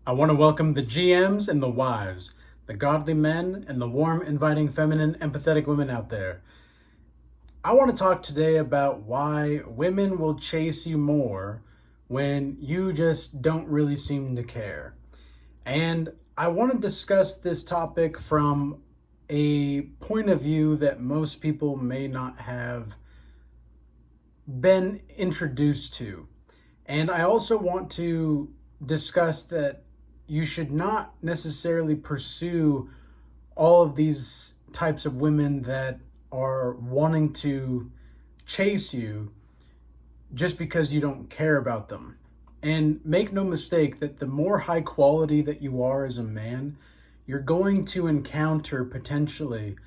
I want to welcome the GMs and the wives, the godly men and the warm, inviting, feminine, empathetic women out there. I want to talk today about why women will chase you more when you just don't really seem to care. And I want to discuss this topic from a point of view that most people may not have been introduced to. And I also want to discuss that you should not necessarily pursue all of these types of women that are wanting to chase you just because you don't care about them. And make no mistake that the more high quality that you are as a man, you're going to encounter potentially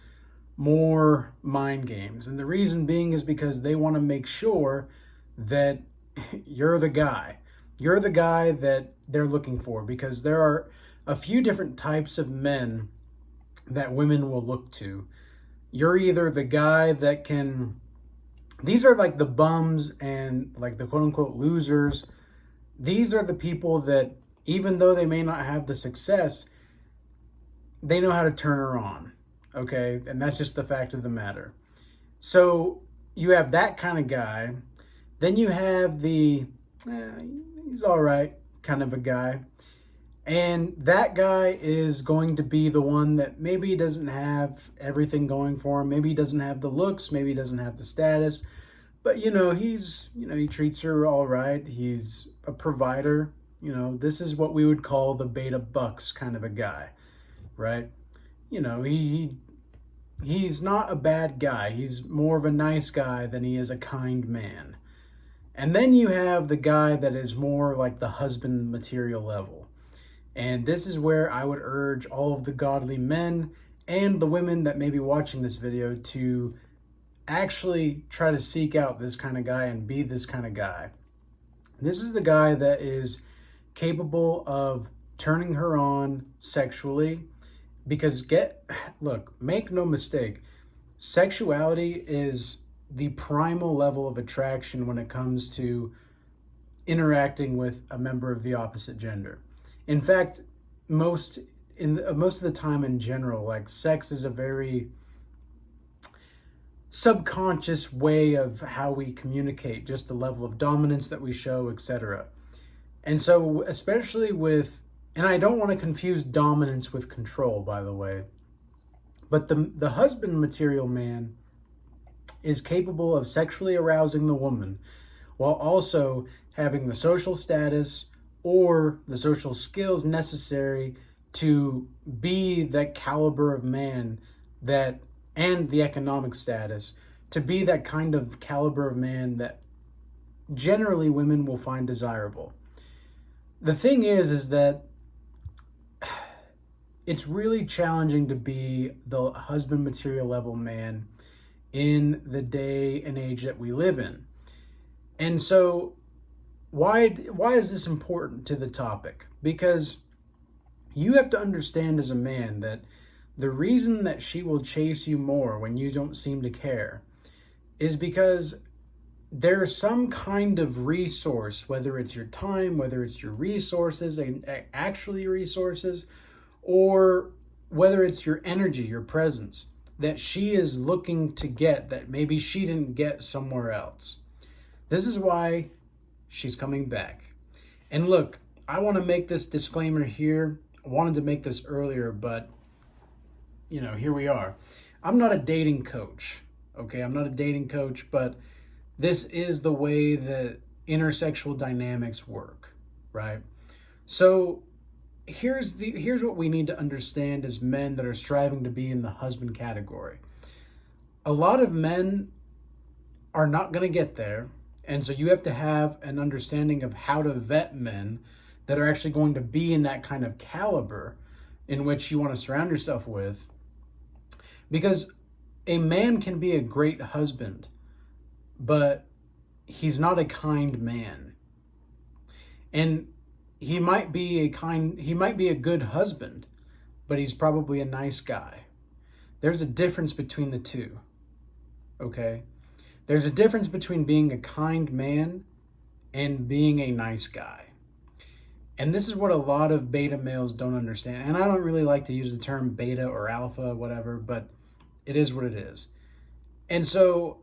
more mind games. And the reason being is because they want to make sure that you're the guy. You're the guy that they're looking for, because there are a few different types of men that women will look to. You're either the guy that can, these are like the bums and like the quote unquote losers. These are the people that, even though they may not have the success, they know how to turn her on. Okay. And that's just the fact of the matter. So you have that kind of guy. Then you have the, he's all right kind of a guy. And that guy is going to be the one that maybe doesn't have everything going for him. Maybe he doesn't have the looks. Maybe he doesn't have the status. But, he treats her all right. He's a provider. This is what we would call the beta bucks kind of a guy, right? He's not a bad guy. He's more of a nice guy than he is a kind man. And then you have the guy that is more like the husband material level. And this is where I would urge all of the godly men and the women that may be watching this video to actually try to seek out this kind of guy and be this kind of guy. This is the guy that is capable of turning her on sexually, because make no mistake, sexuality is the primal level of attraction when it comes to interacting with a member of the opposite gender. In fact, most of the time in general, like, sex is a very subconscious way of how we communicate, just the level of dominance that we show, etc. And so, especially and I don't want to confuse dominance with control, by the way, but the husband material man is capable of sexually arousing the woman while also having the social status or the social skills necessary to be that caliber of man and the economic status to be that kind of caliber of man that generally women will find desirable. The thing is that it's really challenging to be the husband material level man in the day and age that we live in. And so why is this important to the topic? Because you have to understand as a man that the reason that she will chase you more when you don't seem to care is because there's some kind of resource, whether it's your time, whether it's your resources, and actually resources, or whether it's your energy, your presence, that she is looking to get that maybe she didn't get somewhere else. This is why she's coming back. And look, I want to make this disclaimer here. I wanted to make this earlier, but here we are. I'm not a dating coach, okay? I'm not a dating coach, but this is the way that intersexual dynamics work, right? So here's what we need to understand as men that are striving to be in the husband category. A lot of men are not going to get there, and so you have to have an understanding of how to vet men that are actually going to be in that kind of caliber in which you want to surround yourself with. Because a man can be a great husband, but he's not a kind man. And he might be a good husband, but he's probably a nice guy. There's a difference between the two. Okay? There's a difference between being a kind man and being a nice guy. And this is what a lot of beta males don't understand. And I don't really like to use the term beta or alpha, whatever, but it is what it is. And so,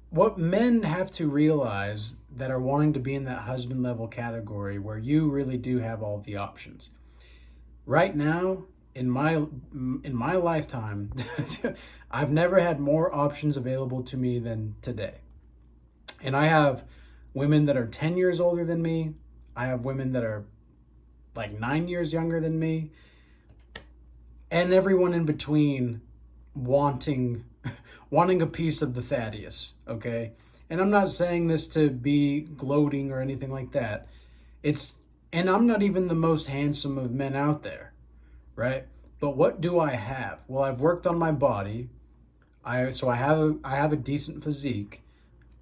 what men have to realize that are wanting to be in that husband level category where you really do have all the options. Right now, in my lifetime, I've never had more options available to me than today. And I have women that are 10 years older than me. I have women that are like 9 years younger than me. And everyone in between wanting wanting a piece of the Thaddeus, okay? And I'm not saying this to be gloating or anything like that. And I'm not even the most handsome of men out there, right? But what do I have? Well, I've worked on my body. I have a decent physique.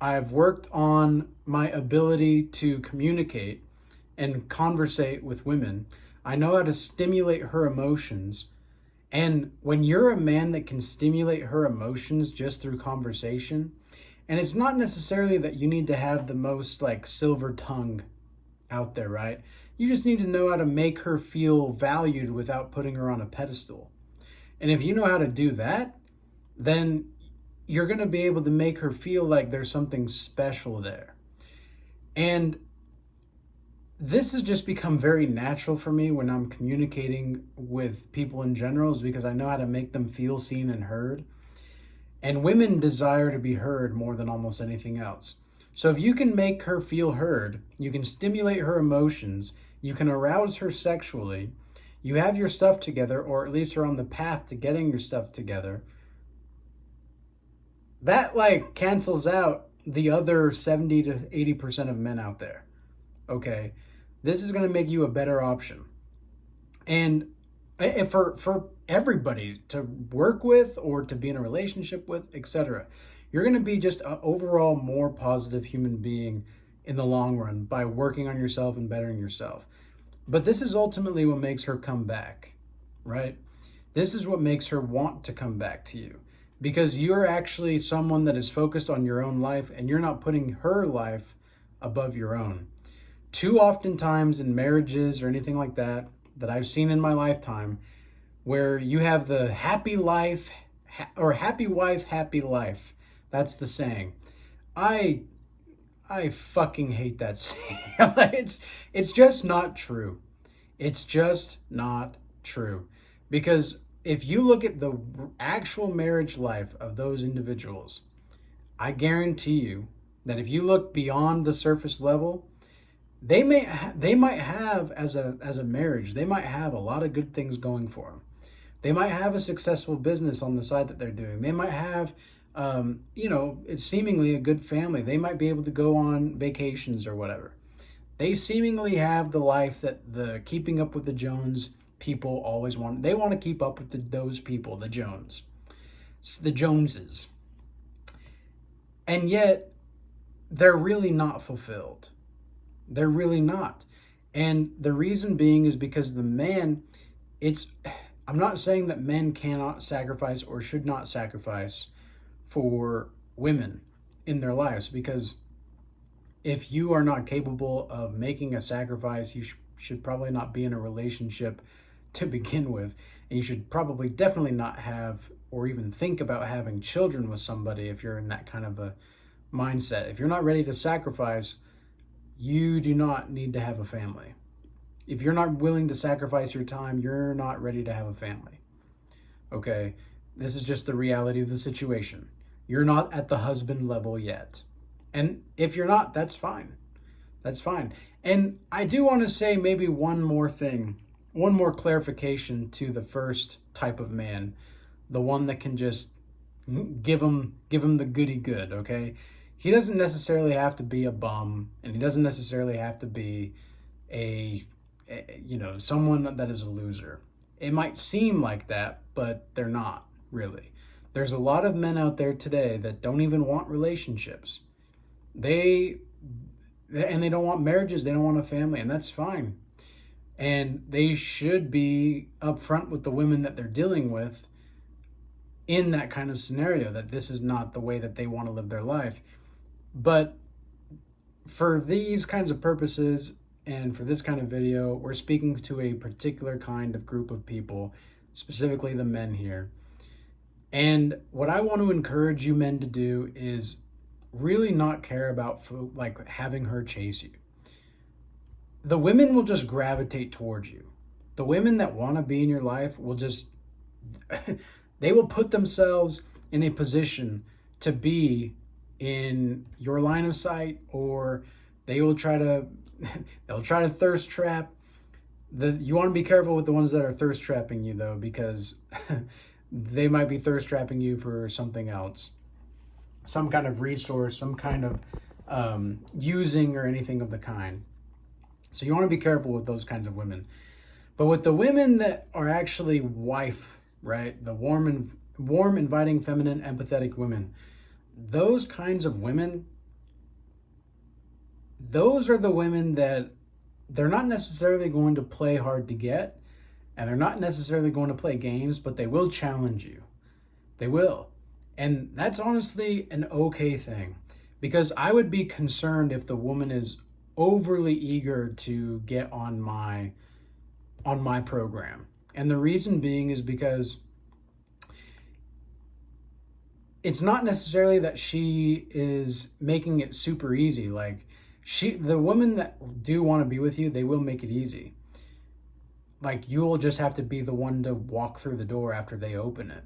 I've worked on my ability to communicate and conversate with women. I know how to stimulate her emotions. And when you're a man that can stimulate her emotions just through conversation, and it's not necessarily that you need to have the most like silver tongue out there, right? You just need to know how to make her feel valued without putting her on a pedestal. And if you know how to do that, then you're going to be able to make her feel like there's something special there. And this has just become very natural for me when I'm communicating with people in general, is because I know how to make them feel seen and heard. And women desire to be heard more than almost anything else. So if you can make her feel heard, you can stimulate her emotions, you can arouse her sexually, you have your stuff together, or at least are on the path to getting your stuff together, that like cancels out the other 70 to 80% of men out there. Okay? This is going to make you a better option. And for everybody to work with or to be in a relationship with, etc. You're going to be just an overall more positive human being in the long run by working on yourself and bettering yourself. But this is ultimately what makes her come back, right? This is what makes her want to come back to you, because you're actually someone that is focused on your own life and you're not putting her life above your own. Too often times in marriages or anything like that I've seen in my lifetime, where you have the happy life or happy wife, happy life. That's the saying. I fucking hate that saying. It's just not true. It's just not true. Because if you look at the actual marriage life of those individuals, I guarantee you that if you look beyond the surface level, they might have as a marriage, they might have a lot of good things going for them. They might have a successful business on the side that they're doing. They might have, it's seemingly a good family. They might be able to go on vacations or whatever. They seemingly have the life that the Keeping Up with the Jones people always want. They want to keep up with those people, the Joneses. And yet, they're really not fulfilled. They're really not. And the reason being is because the man, I'm not saying that men cannot sacrifice or should not sacrifice for women in their lives, because if you are not capable of making a sacrifice, you should probably not be in a relationship to begin with. And you should probably definitely not have or even think about having children with somebody if you're in that kind of a mindset. If you're not ready to sacrifice, you do not need to have a family. If you're not willing to sacrifice your time, you're not ready to have a family. Okay? This is just the reality of the situation. You're not at the husband level yet. And if you're not, that's fine. That's fine. And I do want to say maybe one more thing, one more clarification to the first type of man, the one that can just give him the goody good, okay? He doesn't necessarily have to be a bum, and he doesn't necessarily have to be someone that is a loser. It might seem like that, but they're not really. There's a lot of men out there today that don't even want relationships. They don't want marriages, they don't want a family, and that's fine. And they should be upfront with the women that they're dealing with in that kind of scenario, that this is not the way that they want to live their life. But for these kinds of purposes, And for this kind of video, we're speaking to a particular kind of group of people, specifically the men here. And what I want to encourage you men to do is really not care about like having her chase you. The women will just gravitate towards you. The women that want to be in your life will just they will put themselves in a position to be in your line of sight, or they will try to they'll try to thirst trap. You want to be careful with the ones that are thirst trapping you, though, because they might be thirst trapping you for something else, some kind of resource, some kind of using or anything of the kind. So you want to be careful with those kinds of women. But with the women that are actually wife, right? The warm, inviting, feminine, empathetic women. Those kinds of women, those are the women that they're not necessarily going to play hard to get, and they're not necessarily going to play games, but they will challenge you. They will. And that's honestly an okay thing, because I would be concerned if the woman is overly eager to get on my program. And the reason being is because it's not necessarily that she is making it super easy. Like, the women that do want to be with you, they will make it easy. Like, you will just have to be the one to walk through the door after they open it.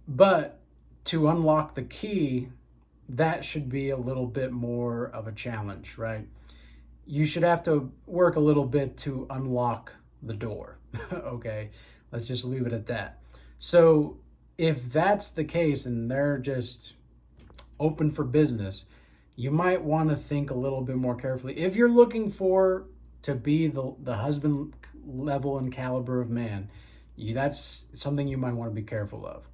But to unlock the key, that should be a little bit more of a challenge, right? You should have to work a little bit to unlock the door. Okay, let's just leave it at that. So if that's the case and they're just open for business, you might want to think a little bit more carefully. If you're looking to be the husband level and caliber of man, that's something you might want to be careful of.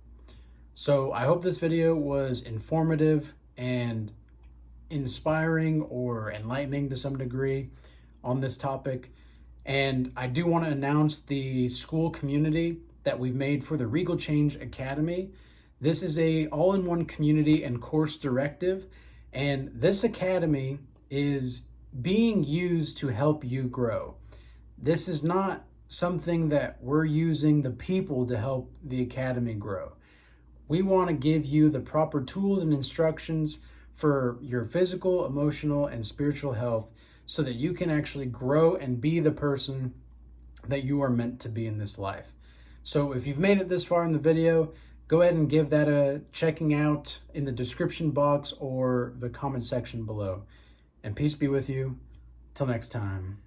So I hope this video was informative and inspiring or enlightening to some degree on this topic. And I do want to announce the school community that we've made for the Regal Change Academy. This is a all-in-one community and course directive, and this academy is being used to help you grow. This is not something that we're using the people to help the academy grow. We want to give you the proper tools and instructions for your physical, emotional, and spiritual health so that you can actually grow and be the person that you are meant to be in this life. So if you've made it this far in the video, go ahead and give that a checking out in the description box or the comment section below. And peace be with you. Till next time.